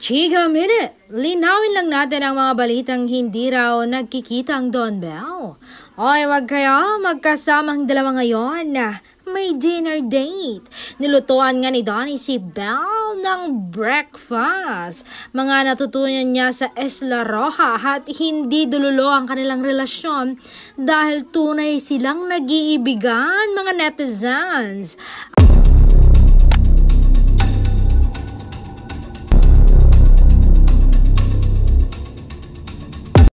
Chika Minute, linawin lang natin ang mga balitang hindi raw nagkikita ang Don Bell. Oy, wag kayo magkasamang dalawa ngayon na may dinner date. Nilutuan nga ni Donnie si Belle ng breakfast. Mga natutunan niya sa Isla Roja at hindi dululo ang kanilang relasyon dahil tunay silang nag-iibigan, mga netizens.